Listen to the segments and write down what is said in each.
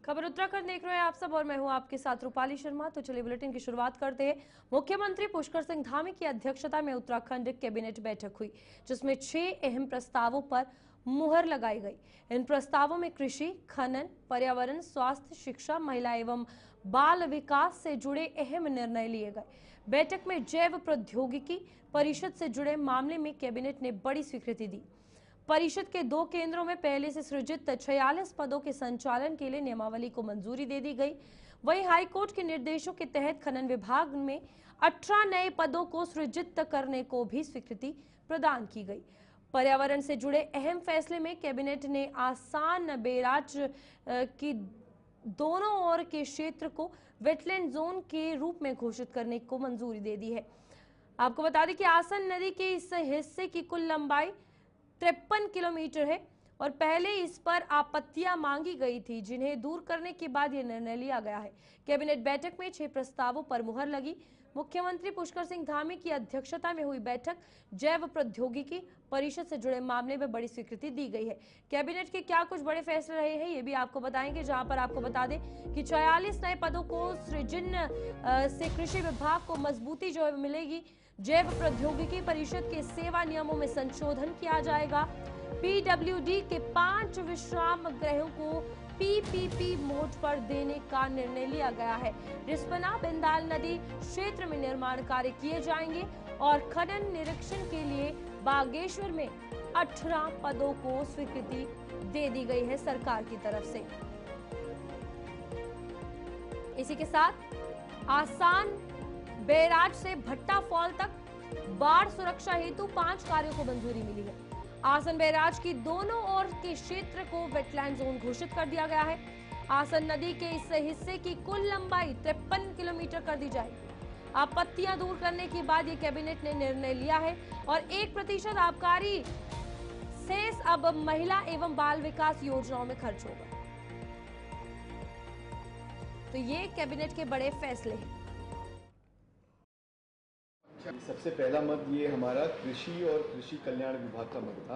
खबर उत्तराखंड देख रहे हैं आप सब और मैं हूं आपके साथ रूपाली शर्मा। तो चलिए बुलेटिन की शुरुआत करते हैं। मुख्यमंत्री पुष्कर सिंह धामी की अध्यक्षता में उत्तराखंड कैबिनेट बैठक हुई, जिसमें 6 अहम प्रस्तावों पर मुहर लगाई गई। इन प्रस्तावों में कृषि, खनन, पर्यावरण, स्वास्थ्य, शिक्षा, महिला एवं बाल विकास से जुड़े अहम निर्णय लिए गए। बैठक में जैव प्रौद्योगिकी परिषद से जुड़े मामले में कैबिनेट ने बड़ी स्वीकृति दी। परिषद के 2 केंद्रों में पहले से सृजित 46 पदों के संचालन के लिए नियमावली को मंजूरी दे दी गई। वहीं हाईकोर्ट के निर्देशों के तहत खनन विभाग में 18 नए पदों को सृजित करने को भी स्वीकृति प्रदान की गई। पर्यावरण से जुड़े अहम फैसले में कैबिनेट ने आसान बैराज की दोनों ओर के क्षेत्र को वेटलैंड जोन के रूप में घोषित करने को मंजूरी दे दी है। आपको बता दें कि आसन नदी के इस हिस्से की कुल लंबाई 53 किलोमीटर है और पहले इस पर आपत्तियां मांगी गई थी, जिन्हें दूर करने के बाद यह निर्णय लिया गया है। कैबिनेट बैठक में 6 प्रस्तावों पर मुहर लगी। मुख्यमंत्री पुष्कर सिंह धामी की अध्यक्षता में हुई बैठक जैव प्रौद्योगिकी परिषद से जुड़े मामले में बड़ी स्वीकृति दी गई है। कैबिनेट के क्या कुछ बड़े फैसले रहे हैं, ये भी आपको बताएंगे, जहां पर आपको बता दें कि 46 नए पदों को सृजन से कृषि विभाग को मजबूती जो है मिलेगी। जैव प्रौद्योगिकी परिषद के सेवा नियमों में संशोधन किया जाएगा। पीडब्ल्यूडी के 5 विश्राम गृहों को पीपीपी मोड पर देने का निर्णय लिया गया है। रिस्पना बिंदाल नदी क्षेत्र में निर्माण कार्य किए जाएंगे और खनन निरीक्षण के लिए बागेश्वर में 18 पदों को स्वीकृति दे दी गई है सरकार की तरफ से। इसी के साथ आसान बैराज से भट्टा फॉल तक बाढ़ सुरक्षा हेतु 5 कार्यों को मंजूरी मिली है। आसन बैराज की दोनों ओर के क्षेत्र को वेटलैंड जोन घोषित कर दिया गया है। आसन नदी के इस हिस्से की कुल लंबाई 53 किलोमीटर कर दी जाएगी। आपत्तियां दूर करने के बाद ये कैबिनेट ने निर्णय लिया है और 1% आबकारी शेष अब महिला एवं बाल विकास योजनाओं में खर्च होगा। तो ये कैबिनेट के बड़े फैसले हैं। सबसे पहला मत ये हमारा कृषि और कृषि कल्याण विभाग का मत था।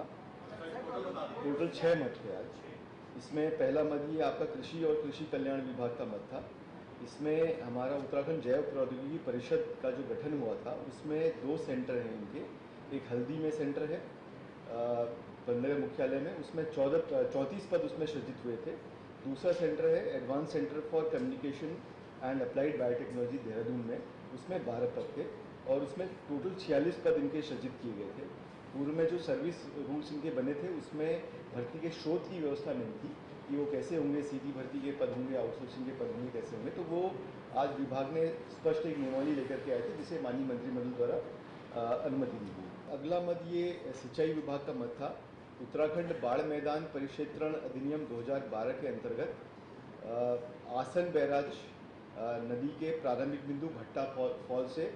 टोटल 6 मत थे आज। इसमें पहला मत ये आपका कृषि और कृषि कल्याण विभाग का मत था। इसमें हमारा उत्तराखंड जैव प्रौद्योगिकी परिषद का जो गठन हुआ था, उसमें 2 सेंटर हैं इनके। एक हल्दी में सेंटर है पंद्रह मुख्यालय में, उसमें 34 पद उसमें सृजित हुए थे। दूसरा सेंटर है advance centre for communication and applied biotechnology Dehradun में, उसमें 12 पद थे और उसमें टोटल 46 पद इनके सृजित किए गए थे। पूर्व में जो सर्विस रूल्स इनके बने थे, उसमें भर्ती के स्रोत की व्यवस्था नहीं थी कि वो कैसे होंगे, सीधी भर्ती के पद होंगे, आउटसोर्सिंग के पद होंगे, कैसे होंगे। तो वो आज विभाग ने स्पष्ट एक नियमावली लेकर के आए थे, जिसे माननीय मंत्रिमंडल द्वारा अनुमति दी गई। अगला मत ये सिंचाई विभाग का मत था। उत्तराखंड बाढ़ मैदान परिक्षेत्रण अधिनियम 2012 के अंतर्गत आसन बैराज नदी के प्रारंभिक बिंदु भट्टा फॉल से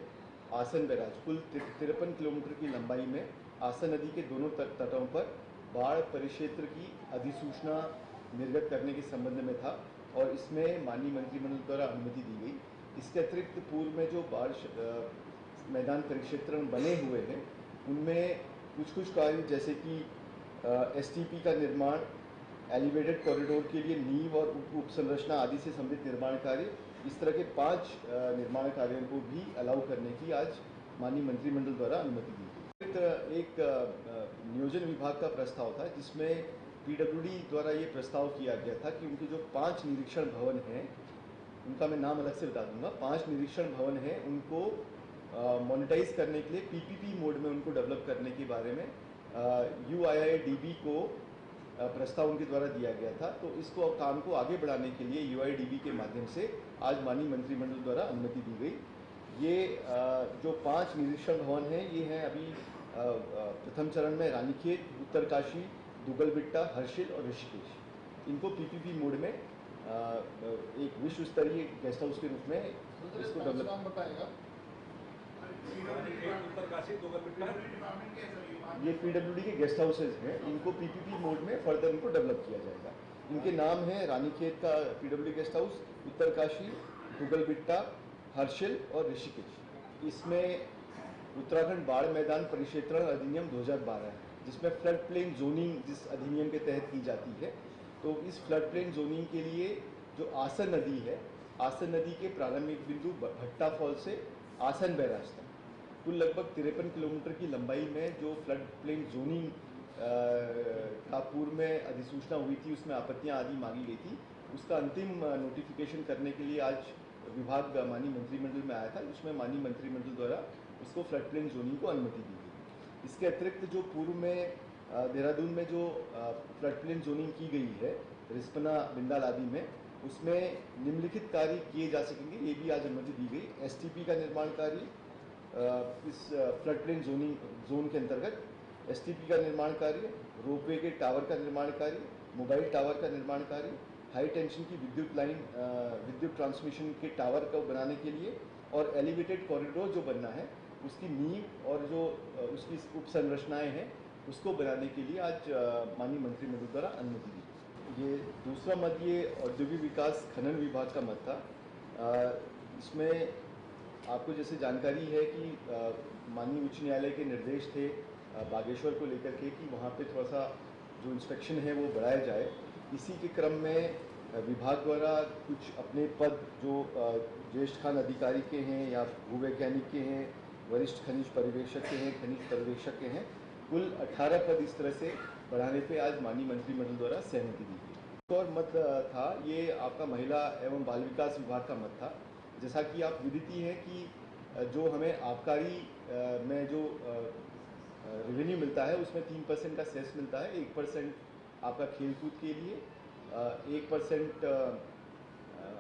आसन बैराज कुल 53 किलोमीटर की लंबाई में आसन नदी के दोनों तटों पर बाढ़ परिक्षेत्र की अधिसूचना निर्गत करने के संबंध में था और इसमें माननीय मंत्रिमंडल द्वारा अनुमति दी गई। इसके अतिरिक्त पूर्व में जो बाढ़ मैदान परिक्षेत्रण बने हुए हैं, उनमें कुछ कार्य जैसे कि एसटीपी का निर्माण, एलिवेटेड कॉरिडोर के लिए नींव और उप संरचना आदि से संबंधित निर्माण कार्य, इस तरह के 5 निर्माण कार्यों को भी अलाउ करने की आज माननीय मंत्रिमंडल द्वारा अनुमति दी गई। एक नियोजन विभाग का प्रस्ताव था, जिसमें पीडब्ल्यूडी द्वारा ये प्रस्ताव किया गया था कि उनके जो 5 निरीक्षण भवन हैं, उनका मैं नाम अलग से बता दूंगा। 5 निरीक्षण भवन हैं, उनको मोनेटाइज करने के लिए पीपीपी मोड में उनको डेवलप करने के बारे में UIIDB को प्रस्ताव उनके द्वारा दिया गया था। तो इसको काम को आगे बढ़ाने के लिए UIDB के माध्यम से आज माननीय मंत्रिमंडल द्वारा अनुमति दी गई। ये जो 5 निरीक्षण भवन हैं, ये हैं अभी प्रथम चरण में रानीखेत, उत्तरकाशी, दुगलबिट्टा, हर्षिल और ऋषिकेश। इनको पीपीपी मोड में एक विश्व स्तरीय गेस्ट हाउस के रूप में इसको डेवलप बताएगा। ये पीडब्ल्यूडी के गेस्ट हाउसेज हैं, इनको पीपीपी मोड में फर्दर इनको डेवलप किया जाएगा। इनके नाम हैं रानीखेत का PWD guest house, Uttarkashi, Dugalbitta, Harsil और ऋषिकेश। इसमें उत्तराखंड बाढ़ मैदान परिक्षेत्रण अधिनियम 2012 है, जिसमें फ्लड प्लेन जोनिंग जिस अधिनियम के तहत की जाती है। तो इस फ्लड प्लेन जोनिंग के लिए जो आसन नदी है, आसन नदी के प्रारंभिक बिंदु भट्टा फॉल से आसन बैराज तक कुल लगभग 53 किलोमीटर की लंबाई में जो फ्लड प्लेन जोनिंग का पूर्व में अधिसूचना हुई थी, उसमें आपत्तियां आदि मांगी गई थी, उसका अंतिम नोटिफिकेशन करने के लिए आज विभाग माननीय मंत्रिमंडल में आया था, जिसमें माननीय मंत्रिमंडल द्वारा उसको फ्लड प्लेन जोनिंग को अनुमति दी गई। इसके अतिरिक्त जो पूर्व में देहरादून में जो फ्लड प्लेन जोनिंग की गई है रिस्पना बिंदाल आदि में, उसमें निम्नलिखित कार्य किए जा सकेंगे, ये भी आज अनुमति दी गई। एसटीपी का निर्माण कार्य इस फ्लड प्लेन जोन के अंतर्गत, एसटीपी का निर्माण कार्य, रोपवे के टावर का निर्माण कार्य, मोबाइल टावर का निर्माण कार्य, हाई टेंशन की विद्युत लाइन विद्युत ट्रांसमिशन के टावर को बनाने के लिए और एलिवेटेड कॉरिडोर जो बनना है उसकी नींव और जो उसकी उप संरचनाएँ हैं उसको बनाने के लिए आज माननीय मंत्रिमंडल द्वारा अनुमति दी। ये दूसरा मद ये औद्योगिक विकास खनन विभाग का मद था। इसमें आपको जैसे जानकारी है कि माननीय उच्च न्यायालय के निर्देश थे बागेश्वर को लेकर के कि वहाँ पे थोड़ा सा जो इंस्पेक्शन है वो बढ़ाया जाए। इसी के क्रम में विभाग द्वारा कुछ अपने पद जो ज्येष्ठ खान अधिकारी के हैं या भूवैज्ञानिक के हैं, वरिष्ठ खनिज पर्यवेक्षक के हैं, खनिज पर्यवेक्षक के हैं, कुल 18 पद इस तरह से बढ़ाने पे आज माननीय मंत्रिमंडल द्वारा सहमति दी गई। एक और मत था, ये आपका महिला एवं बाल विकास विभाग का मत था। जैसा कि आप विदित ही हैं कि जो हमें आबकारी में जो रेवेन्यू मिलता है उसमें 3% का सेस मिलता है, 1% आपका खेलकूद के लिए, 1%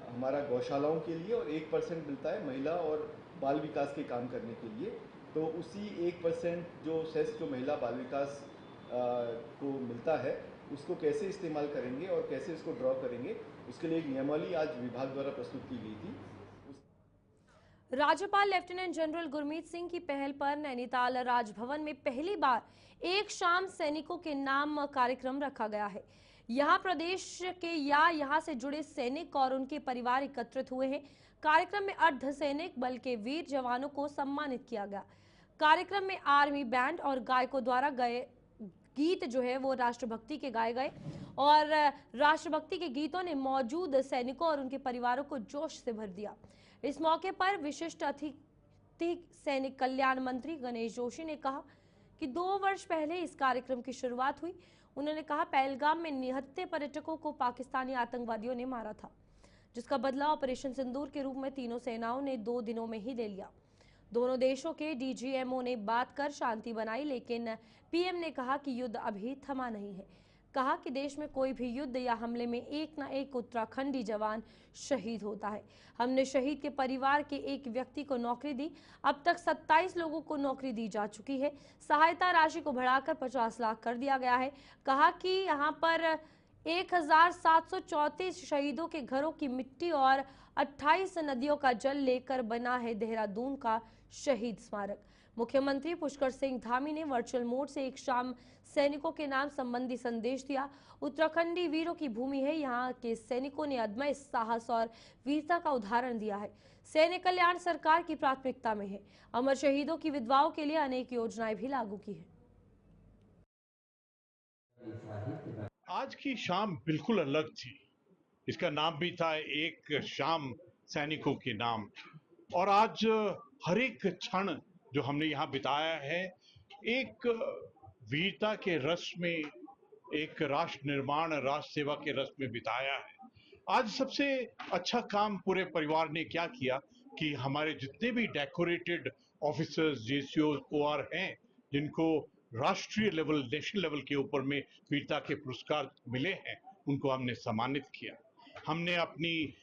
हमारा गौशालाओं के लिए और 1% मिलता है महिला और बाल विकास के काम करने के लिए। तो उसी 1% जो सेस जो महिला बाल विकास को मिलता है उसको कैसे इस्तेमाल करेंगे और कैसे इसको ड्रॉ करेंगे, उसके लिए एक नियमावली आज विभाग द्वारा प्रस्तुत की गई थी। राज्यपाल लेफ्टिनेंट जनरल गुरमीत सिंह की पहल पर नैनीताल राजभवन में पहली बार एक शाम सैनिकों के नाम कार्यक्रम रखा गया है। यहाँ प्रदेश के या यहाँ से जुड़े सैनिक और उनके परिवार एकत्रित हुए हैं। कार्यक्रम में अर्धसैनिक बल के वीर जवानों को सम्मानित किया गया। कार्यक्रम में आर्मी बैंड और गायकों द्वारा गए गीत जो है वो राष्ट्रभक्ति के गाए गए और राष्ट्रभक्ति के गीतों ने मौजूद सैनिकों और उनके परिवारों को जोश से भर दिया। इस मौके पर विशिष्ट अतिथि सैनिक कल्याण मंत्री गणेश जोशी ने कहा कि 2 वर्ष पहले इस कार्यक्रम की शुरुआत हुई। उन्होंने कहा पहलगाम में निहत्थे पर्यटकों को पाकिस्तानी आतंकवादियों ने मारा था, जिसका बदला ऑपरेशन सिंदूर के रूप में तीनों सेनाओं ने 2 दिनों में ही ले लिया। दोनों देशों के डीजीएमओ ने बात कर शांति बनाई, लेकिन पीएम ने कहा कि युद्ध अभी थमा नहीं है। कहा कि देश में कोई भी युद्ध या हमले में एक न एक उत्तराखंडी जवान शहीद होता है। हमने शहीद के परिवार के एक व्यक्ति को नौकरी दी। अब तक 27 लोगों को नौकरी दी जा चुकी है। सहायता राशि को बढ़ाकर 50 लाख कर दिया गया है। कहा कि यहाँ पर 1734 शहीदों के घरों की मिट्टी और 28 नदियों का जल लेकर बना है देहरादून का शहीद स्मारक। मुख्यमंत्री पुष्कर सिंह धामी ने वर्चुअल मोड से एक शाम सैनिकों के नाम संबंधी संदेश दिया। उत्तराखंडी वीरों की भूमि है, यहाँ के सैनिकों ने अदम्य साहस और वीरता का उदाहरण दिया है। सैनिक कल्याण सरकार की प्राथमिकता में है। अमर शहीदों की विधवाओं के लिए अनेक योजनाएं भी लागू की है। आज की शाम बिल्कुल अलग थी। इसका नाम भी था एक शाम सैनिकों के नाम, और आज हर एक क्षण जो हमने यहाँ बिताया है एक वीरता के रस में, एक राष्ट्र निर्माण राष्ट्र सेवा के रस में बिताया है। आज सबसे अच्छा काम पूरे परिवार ने क्या किया कि हमारे जितने भी डेकोरेटेड ऑफिसर्स जेसीओ ओआर हैं, जिनको राष्ट्रीय लेवल नेशनल लेवल के ऊपर में वीरता के पुरस्कार मिले हैं, उनको हमने सम्मानित किया। हमने अपनी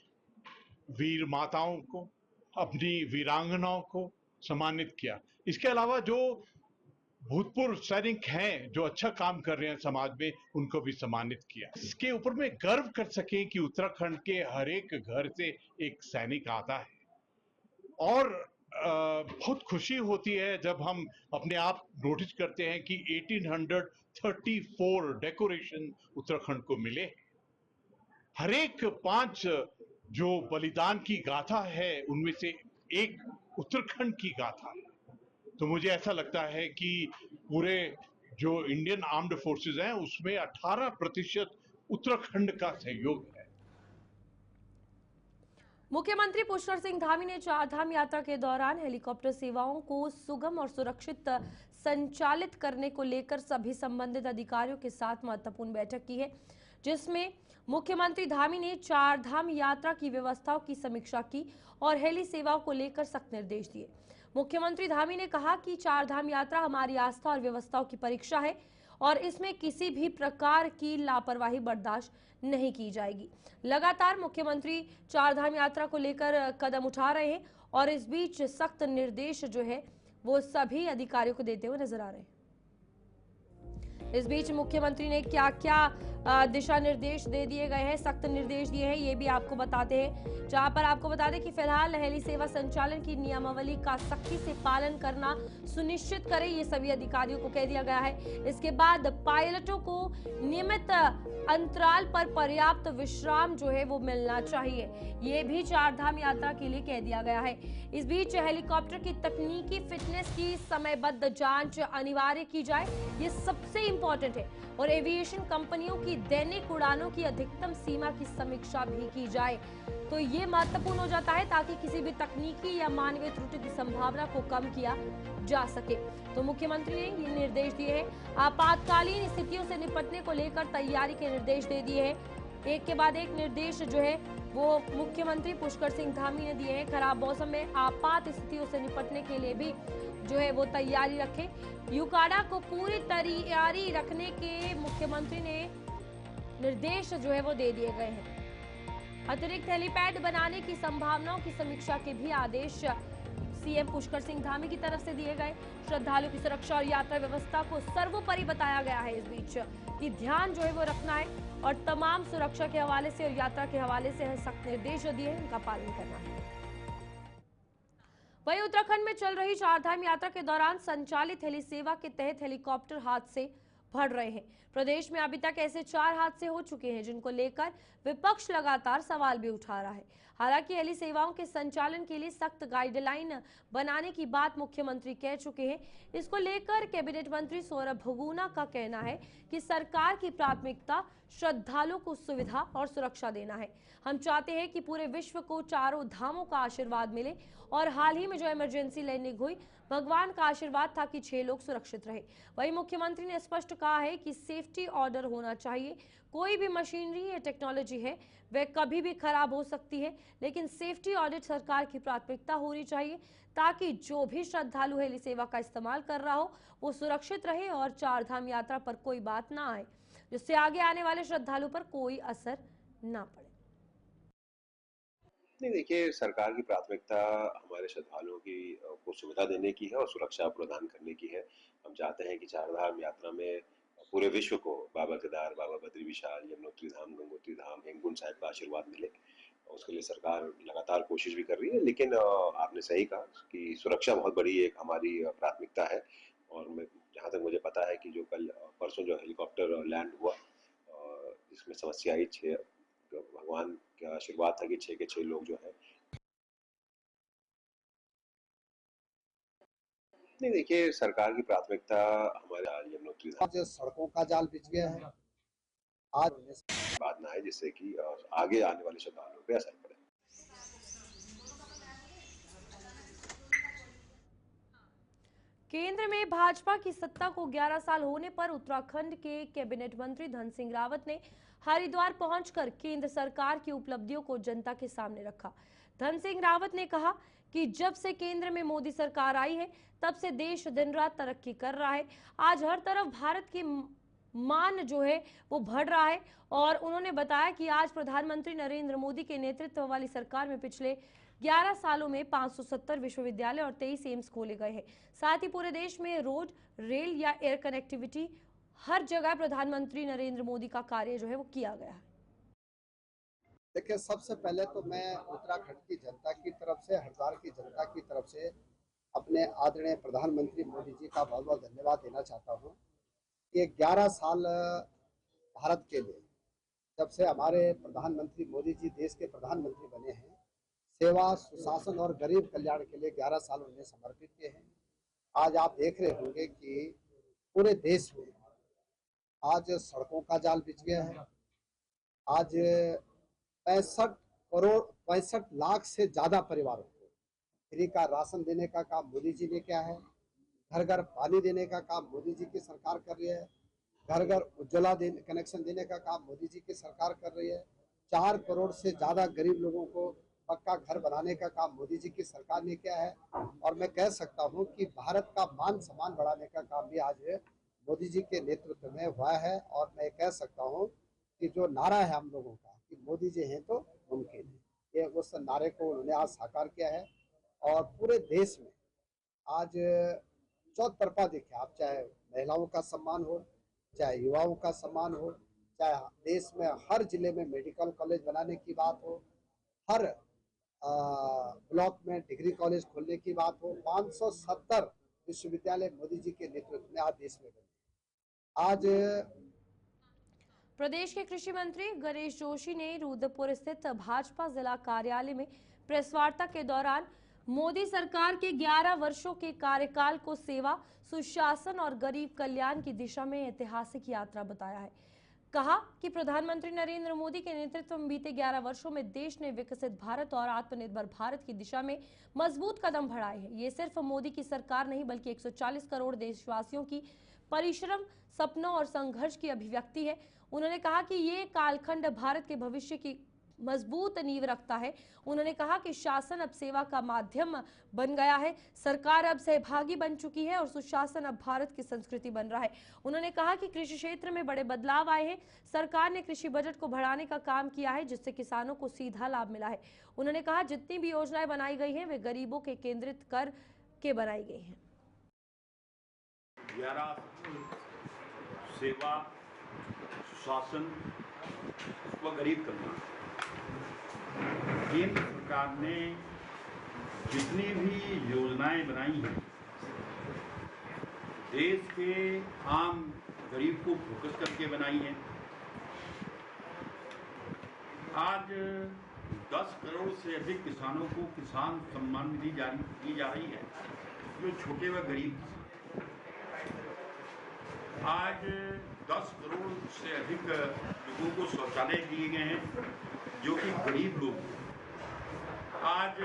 वीर माताओं को, अपनी वीरांगनाओं को सम्मानित किया। इसके अलावा जो भूतपूर्व सैनिक हैं जो अच्छा काम कर रहे हैं समाज में, उनको भी सम्मानित किया। इसके ऊपर में गर्व कर सकें कि उत्तराखंड के हर एक घर से एक सैनिक आता है, और बहुत खुशी होती है जब हम अपने आप नोटिस करते हैं कि 1834 डेकोरेशन उत्तराखंड को मिले। हर एक 5 जो बलिदान की गाथा है उनमें से एक उत्तराखंड की गाथा है। तो मुझे ऐसा लगता है कि पूरे जो इंडियन आर्म्ड फोर्सेस हैं उसमें 18% उत्तराखंड का सहयोग है। मुख्यमंत्री पुष्कर सिंह धामी ने चारधाम यात्रा के दौरान हेलीकॉप्टर सेवाओं को सुगम और सुरक्षित संचालित करने को लेकर सभी संबंधित अधिकारियों के साथ महत्वपूर्ण बैठक की है, जिसमें मुख्यमंत्री धामी ने चारधाम यात्रा की व्यवस्थाओं की समीक्षा की और हेली सेवाओं को लेकर सख्त निर्देश दिए। मुख्यमंत्री धामी ने कहा कि चारधाम यात्रा हमारी आस्था और व्यवस्थाओं की परीक्षा है और इसमें किसी भी प्रकार की लापरवाही बर्दाश्त नहीं की जाएगी। लगातार मुख्यमंत्री चारधाम यात्रा को लेकर कदम उठा रहे हैं और इस बीच सख्त निर्देश जो है वो सभी अधिकारियों को देते हुए नजर आ रहे हैं। इस बीच मुख्यमंत्री ने क्या क्या दिशा निर्देश दे दिए गए हैं, सख्त निर्देश दिए हैं, ये भी आपको बताते हैं। जहां पर आपको बता दें कि फिलहाल हेली सेवा संचालन की नियमावली का सख्ती से पालन करना सुनिश्चित करें, ये सभी अधिकारियों को कह दिया गया है। इसके बाद पायलटों को नियमित अंतराल पर पर्याप्त विश्राम जो है वो मिलना चाहिए, ये भी चारधाम यात्रा के लिए कह दिया गया है। इस बीच हेलीकॉप्टर की तकनीकी फिटनेस की समयबद्ध जांच अनिवार्य की जाए, ये सबसे इंपॉर्टेंट है, और एविएशन कंपनियों की दैनिक उड़ानों की अधिकतम सीमा की समीक्षा भी की जाए, तो ये महत्वपूर्ण हो जाता है ताकि किसी भी तकनीकी या मानवीय त्रुटि की संभावना को कम किया जा सके। तो मुख्यमंत्री ने ये निर्देश दिए हैं। आपातकालीन स्थितियों से निपटने को लेकर तैयारी के निर्देश दे दिए हैं। एक के बाद एक निर्देश जो है वो मुख्यमंत्री पुष्कर सिंह धामी ने दिए हैं। खराब मौसम में आपात स्थितियों से निपटने के लिए भी जो है वो तैयारी रखें। यूकाडा को पूरी तैयारी रखने के मुख्यमंत्री ने निर्देश जो है वो दे दिए गए हैं। अतिरिक्त हेलीपैड बनाने की संभावनाओं की समीक्षा के भी आदेश सीएम पुष्कर सिंह धामी की तरफ से दिए गए। श्रद्धालु की सुरक्षा और यात्रा व्यवस्था को सर्वोपरि बताया गया है इस बीच कि ध्यान जो है वो रखना है और तमाम सुरक्षा के हवाले से और यात्रा के हवाले से सख्त निर्देश जो दिए हैं उनका पालन करना है। वहीं उत्तराखंड में चल रही चारधाम यात्रा के दौरान संचालित हेली सेवा के तहत हेलीकॉप्टर हादसे बढ़ रहे हैं। प्रदेश में अभी तक ऐसे 4 हादसे हो चुके हैं, जिनको लेकर विपक्ष लगातार सवाल भी उठा रहा है। हालांकि हेली सेवाओं के संचालन के लिए सख्त गाइडलाइन बनाने की बात मुख्यमंत्री कह चुके हैं। इसको लेकर कैबिनेट मंत्री सौरभ भगोना का कहना है कि सरकार की प्राथमिकता श्रद्धालुओं को सुविधा और सुरक्षा देना है। हम चाहते हैं कि पूरे विश्व को चारों धामों का आशीर्वाद मिले, और हाल ही में जो इमरजेंसी लैंडिंग हुई, भगवान का आशीर्वाद था कि 6 लोग सुरक्षित रहे। वहीं मुख्यमंत्री ने स्पष्ट कहा है कि सेफ्टी ऑर्डर होना चाहिए। कोई भी मशीनरी या टेक्नोलॉजी है वह कभी भी खराब हो सकती है, लेकिन सेफ्टी ऑडिट सरकार की प्राथमिकता होनी चाहिए ताकि जो भी श्रद्धालु हेली सेवा का इस्तेमाल कर रहा हो वो सुरक्षित रहे और चारधाम यात्रा पर कोई बात ना आए जिससे आगे आने वाले श्रद्धालु पर कोई असर ना पड़े। नहीं, देखिए, सरकार की प्राथमिकता हमारे श्रद्धालुओं को सुविधा देने की है और सुरक्षा प्रदान करने की है। हम चाहते हैं कि चारधाम यात्रा में पूरे विश्व को बाबा केदार, बाबा बद्री विशाल, यमुनोत्री धाम, गंगोत्री धाम, हेमकुंड साहिब का आशीर्वाद मिले। उसके लिए सरकार लगातार कोशिश भी कर रही है, लेकिन आपने सही कहा कि सुरक्षा बहुत बड़ी एक हमारी प्राथमिकता है। और जहाँ तक मुझे पता है कि जो कल परसों जो हेलीकॉप्टर लैंड हुआ, इसमें समस्या आई, 6 भगवान का आशीर्वाद था कि 6 के 6 लोग जो है। नहीं, देखिए, सरकार की प्राथमिकता हमारे यमुनोत्री धाम आज सड़कों का जाल बिछ गया है। आज बात ना आए जिससे कि आगे आने वाले श्रद्धालुओं पे असर पड़े। केंद्र में भाजपा की सत्ता को 11 साल होने पर उत्तराखंड के कैबिनेट मंत्री धन सिंह रावत ने हरिद्वार पहुंचकर केंद्र सरकार की उपलब्धियों को जनता के सामने रखा। धन सिंह रावत ने कहा कि जब से केंद्र में मोदी सरकार आई है तब से देश दिन रात तरक्की कर रहा है। आज हर तरफ भारत की मान जो है वो बढ़ रहा है, और उन्होंने बताया कि आज प्रधानमंत्री नरेंद्र मोदी के नेतृत्व वाली सरकार में पिछले 11 सालों में 570 विश्वविद्यालय और 23 एम्स खोले गए हैं। साथ ही पूरे देश में रोड, रेल या एयर कनेक्टिविटी हर जगह प्रधानमंत्री नरेंद्र मोदी का कार्य जो है वो किया गया है। देखिए, सबसे पहले तो मैं उत्तराखंड की जनता की तरफ से, हरिद्वार की जनता की तरफ से अपने आदरणीय प्रधानमंत्री मोदी जी का बहुत बहुत धन्यवाद देना चाहता हूँ। ये 11 साल भारत के लिए, जब से हमारे प्रधानमंत्री मोदी जी देश के प्रधानमंत्री बने हैं, सेवा, सुशासन और गरीब कल्याण के लिए 11 साल उन्हें समर्पित किए हैं। आज आप देख रहे होंगे कि पूरे देश में आज सड़कों का जाल बिछ गया है। आज 65 करोड़ 65 लाख से ज्यादा परिवारों को फ्री का राशन देने का काम मोदी जी ने किया है। घर घर पानी देने का काम मोदी जी की सरकार कर रही है। घर घर उज्ज्वला कनेक्शन देने का काम मोदी जी की सरकार कर रही है। 4 करोड़ से ज्यादा गरीब लोगों को पक्का घर बनाने का काम मोदी जी की सरकार ने किया है। और मैं कह सकता हूं कि भारत का मान सम्मान बढ़ाने का काम भी आज मोदी जी के नेतृत्व में हुआ है। और मैं कह सकता हूं कि जो नारा है हम लोगों का कि मोदी जी हैं तो मुमकिन है, ये उस नारे को उन्होंने आज साकार किया है। और पूरे देश में आज चौतरफा देखिए आप, चाहे महिलाओं का सम्मान हो, चाहे युवाओं का सम्मान हो, चाहे देश में हर जिले में मेडिकल कॉलेज बनाने की बात हो, हर ब्लॉक में डिग्री कॉलेज खोलने की बात हो, 570 विश्वविद्यालय मोदी जी के नेतृत्व में आज देश में बने। आज प्रदेश के कृषि मंत्री गणेश जोशी ने रुद्रपुर स्थित भाजपा जिला कार्यालय में प्रेस वार्ता के दौरान मोदी सरकार के 11 वर्षों के कार्यकाल को सेवा, सुशासन और गरीब कल्याण की दिशा में ऐतिहासिक यात्रा बताया है। कहा कि प्रधानमंत्री नरेंद्र मोदी के नेतृत्व में बीते 11 वर्षों में देश ने विकसित भारत और आत्मनिर्भर भारत की दिशा में मजबूत कदम बढ़ाए हैं। ये सिर्फ मोदी की सरकार नहीं बल्कि 140 करोड़ देशवासियों की परिश्रम, सपनों और संघर्ष की अभिव्यक्ति है। उन्होंने कहा कि ये कालखंड भारत के भविष्य की मजबूत नींव रखता है। उन्होंने कहा कि शासन अब सेवा का माध्यम बन गया है, सरकार अब सहभागी बन चुकी है और सुशासन अब भारत की संस्कृति बन रहा है। उन्होंने कहा कि कृषि क्षेत्र में बड़े बदलाव आए हैं। सरकार ने कृषि बजट को बढ़ाने का काम किया है जिससे किसानों को सीधा लाभ मिला है। उन्होंने कहा जितनी भी योजनाएं बनाई गई हैं वे गरीबों के केंद्रित कर के बनाई गई हैं। 11 सेवा, शासन व गरीब कल्याण, केंद्र सरकार ने जितनी भी योजनाएं बनाई हैं देश के आम गरीब को फोकस करके बनाई हैं। आज 10 करोड़ से अधिक किसानों को किसान सम्मान निधि जारी की जा रही है जो छोटे व गरीब किसान। आज 10 करोड़ से अधिक लोगों को शौचालय दिए गए हैं जो कि गरीब लोग हैं। आज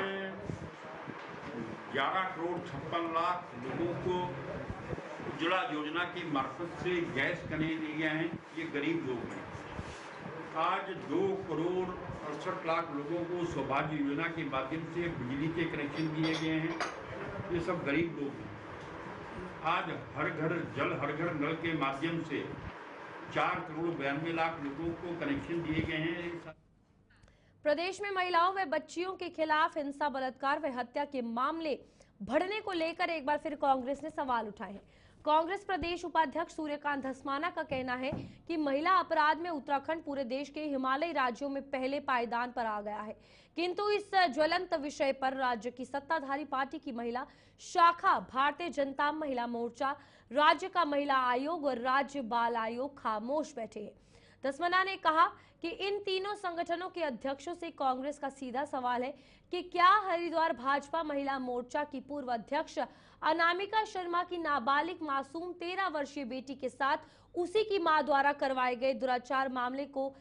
11 करोड़ 56 लाख लोगों को उज्ज्वला योजना की मार्फत से गैस कनेक्शन दिए गए हैं, ये गरीब लोग हैं। आज 2 करोड़ 68 लाख लोगों को सौभाग्य योजना के माध्यम से बिजली के कनेक्शन दिए गए हैं, ये सब गरीब लोग हैं। आज हर घर जल हर घर नल के माध्यम से 4 करोड़ 92 लाख लोगों को कनेक्शन दिए गए हैं। प्रदेश में महिलाओं व बच्चियों के खिलाफ हिंसा, बलात्कार व हत्या के मामले बढ़ने को लेकर एक बार फिर कांग्रेस ने सवाल उठाए हैं। कांग्रेस प्रदेश उपाध्यक्ष सूर्यकांत धस्माना का कहना है कि महिला अपराध में उत्तराखंड पूरे देश के हिमालयी राज्यों में पहले पायदान पर आ गया है, किंतु इस ज्वलंत विषय पर राज्य की सत्ताधारी पार्टी की महिला शाखा भारतीय जनता महिला मोर्चा, राज्य का महिला आयोग और राज्य बाल आयोग खामोश बैठे हैं। धस्माना ने कहा कि इन तीनों संगठनों के अध्यक्षों से कांग्रेस का सीधा सवाल है कि क्या हरिद्वार भाजपा महिला मोर्चा की पूर्व अध्यक्ष अनामिका शर्मा की नाबालिग मासूम 13 वर्षीय बेटी के साथ उसी की मां द्वारा करवाए गए दुराचार मामले को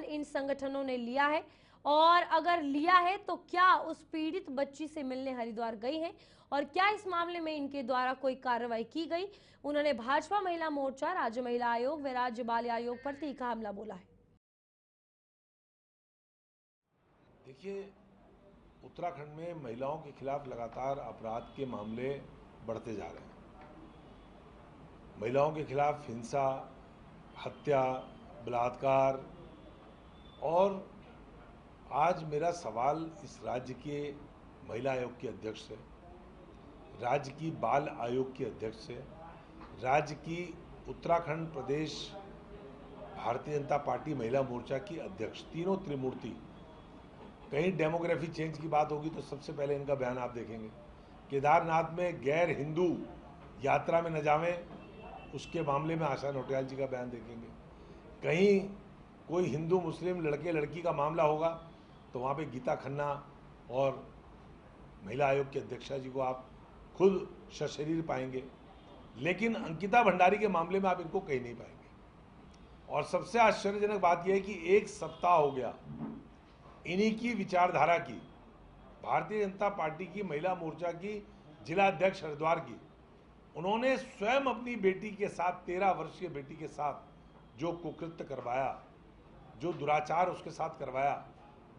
इन संगठनों ने लिया है, और अगर लिया है तो क्या उस पीड़ित बच्ची से मिलने हरिद्वार गई हैं और क्या इस मामले में इनके द्वारा कोई कार्रवाई की गई। उन्होंने भाजपा महिला मोर्चा, राज्य महिला आयोग व राज्य बाल आयोग पर तीखा हमला बोला है। देखिए, उत्तराखंड में महिलाओं के खिलाफ लगातार अपराध के मामले बढ़ते जा रहे हैं। महिलाओं के खिलाफ हिंसा, हत्या, बलात्कार, और आज मेरा सवाल इस राज्य के महिला आयोग के अध्यक्ष से, राज्य की बाल आयोग के अध्यक्ष से, राज्य की उत्तराखंड प्रदेश भारतीय जनता पार्टी महिला मोर्चा की अध्यक्ष, तीनों त्रिमूर्ति। कहीं डेमोग्राफी चेंज की बात होगी तो सबसे पहले इनका बयान आप देखेंगे। केदारनाथ में गैर हिंदू यात्रा में न जावें, उसके मामले में आशा नोटियाल जी का बयान देखेंगे। कहीं कोई हिंदू मुस्लिम लड़के लड़की का मामला होगा तो वहाँ पे गीता खन्ना और महिला आयोग की अध्यक्षा जी को आप खुद सशरीर पाएंगे, लेकिन अंकिता भंडारी के मामले में आप इनको कहीं नहीं पाएंगे। और सबसे आश्चर्यजनक बात यह है कि एक सप्ताह हो गया, इन्हीं की विचारधारा की, भारतीय जनता पार्टी की महिला मोर्चा की जिला अध्यक्ष हरिद्वार की, उन्होंने स्वयं अपनी बेटी के साथ, 13 वर्षीय बेटी के साथ जो कुकृत्य करवाया, जो दुराचार उसके साथ करवाया,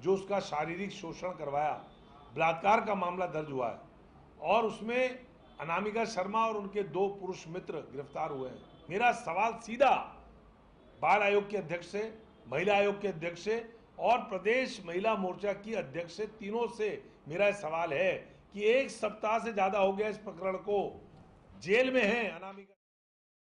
जो उसका शारीरिक शोषण करवाया, बलात्कार का मामला दर्ज हुआ है और उसमें अनामिका शर्मा और उनके 2 पुरुष मित्र गिरफ्तार हुए हैं। मेरा सवाल सीधा बाल आयोग के अध्यक्ष से, महिला आयोग के अध्यक्ष से और प्रदेश महिला मोर्चा की अध्यक्ष से, तीनों से मेरा सवाल है कि 1 सप्ताह से ज्यादा हो गया इस प्रकरण को, जेल में है अनामिका।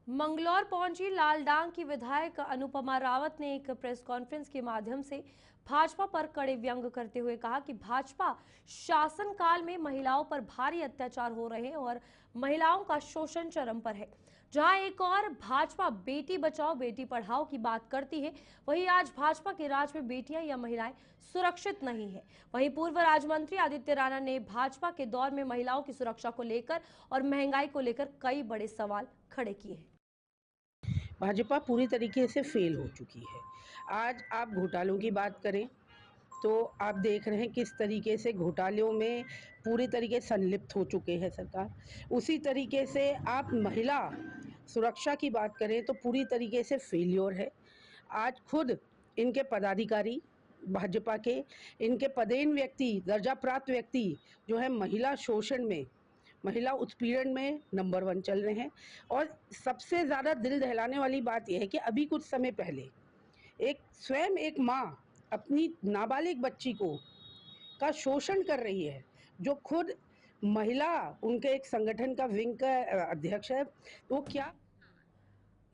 मंगलौर पहुंची लालडांग की विधायक अनुपमा रावत ने एक प्रेस कॉन्फ्रेंस के माध्यम से भाजपा पर कड़े व्यंग करते हुए कहा कि भाजपा शासनकाल में महिलाओं पर भारी अत्याचार हो रहे हैं और महिलाओं का शोषण चरम पर है। जहां एक और भाजपा बेटी बचाओ बेटी पढ़ाओ की बात करती है, वहीं आज भाजपा के राज में बेटियां या महिलाएं सुरक्षित नहीं है। वहीं पूर्व राज्य मंत्री आदित्य राणा ने भाजपा के दौर में महिलाओं की सुरक्षा को लेकर और महंगाई को लेकर कई बड़े सवाल खड़े किए हैं। भाजपा पूरी तरीके से फेल हो चुकी है। आज आप घोटालों की बात करें तो आप देख रहे हैं किस तरीके से घोटालों में पूरी तरीके से संलिप्त हो चुके हैं सरकार। उसी तरीके से आप महिला सुरक्षा की बात करें तो पूरी तरीके से फेल्योर है। आज खुद इनके पदाधिकारी भाजपा के, इनके पदेन व्यक्ति, दर्जा प्राप्त व्यक्ति जो है महिला शोषण में, महिला उत्पीड़न में नंबर 1 चल रहे हैं। और सबसे ज़्यादा दिल दहलाने वाली बात यह है कि अभी कुछ समय पहले स्वयं एक माँ अपनी नाबालिग बच्ची का शोषण कर रही है, जो खुद महिला उनके एक संगठन का विंग का अध्यक्ष है। तो क्या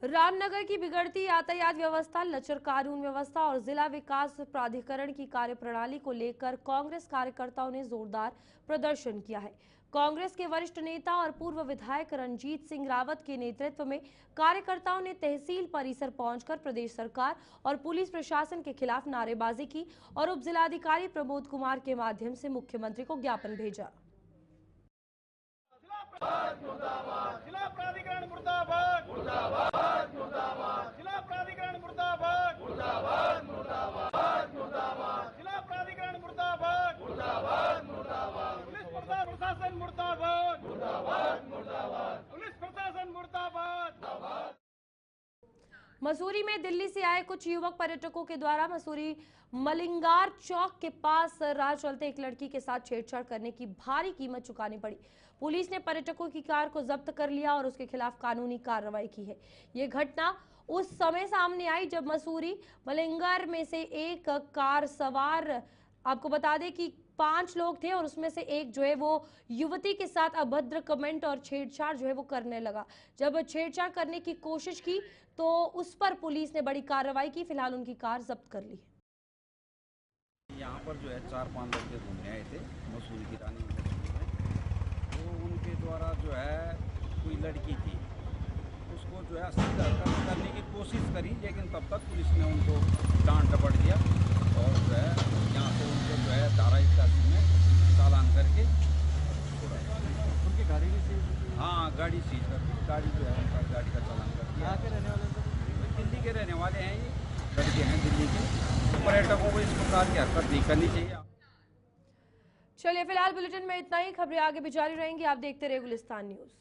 रामनगर की बिगड़ती यातायात व्यवस्था, लचर कानून व्यवस्था और जिला विकास प्राधिकरण की कार्यप्रणाली को लेकर कांग्रेस कार्यकर्ताओं ने जोरदार प्रदर्शन किया है। कांग्रेस के वरिष्ठ नेता और पूर्व विधायक रणजीत सिंह रावत के नेतृत्व में कार्यकर्ताओं ने तहसील परिसर पहुंचकर प्रदेश सरकार और पुलिस प्रशासन के खिलाफ नारेबाजी की और उप जिलाधिकारी प्रमोद कुमार के माध्यम से मुख्यमंत्री को ज्ञापन भेजा। जिला प्राधिकरण मुर्दाबाद, मुर्दाबाद, मुर्दाबाद। जिला प्राधिकरण मुर्दाबाद, मुर्दाबाद, मुर्दाबाद, मुर्दाबाद। जिला प्राधिकरण मुर्दाबाद, मुर्दाबाद, मुर्दाबाद। पुलिस प्रशासन मुर्दाबाद, मुर्दाबाद, मुर्दाबाद। पुलिस प्रशासन मुर्दाबाद, मुर्दाबाद। मसूरी में दिल्ली से आए कुछ युवक पर्यटकों के द्वारा मसूरी मलिंगार चौक के पास राह चलते एक लड़की के साथ छेड़छाड़ करने की भारी कीमत चुकानी पड़ी। पुलिस ने पर्यटकों की कार को जब्त कर लिया और उसके खिलाफ कानूनी कार्रवाई की है। ये घटना उस समय सामने आई जब मसूरी मलिंगार में से एक कार सवार, आपको बता दें कि 5 लोग थे और उसमें से एक जो है वो युवती के साथ अभद्र कमेंट और छेड़छाड़ जो है वो करने लगा। जब छेड़छाड़ करने की कोशिश की तो उस पर पुलिस ने बड़ी कार्रवाई की। फिलहाल उनकी कार जब्त कर ली है। यहाँ पर जो है 4-5 लड़के घूमने आए थे मसूरी की रानी में, तो उनके द्वारा जो है कोई लड़की थी उसको जो है अश्लील हरकत करने की कोशिश करी, लेकिन तब तक पुलिस ने उनको डांट डपट दिया और जो है यहाँ से उनको जो है धारा 81 में चालान करके छोड़ा। उनकी गाड़ी भी सीज? हाँ, गाड़ी सीज कर दी। गाड़ी जो है उनका गाड़ी का चालान कर दिया। यहाँ के रहने वाले? दिल्ली के रहने वाले हैं, ये लड़के हैं दिल्ली के। पर्यटकों को इस प्रकार की हरकत नहीं करनी चाहिए। चलिए फिलहाल बुलेटिन में इतना ही। खबरें आगे भी जारी रहेंगी। आप देखते रहिए गुलिस्तान न्यूज़।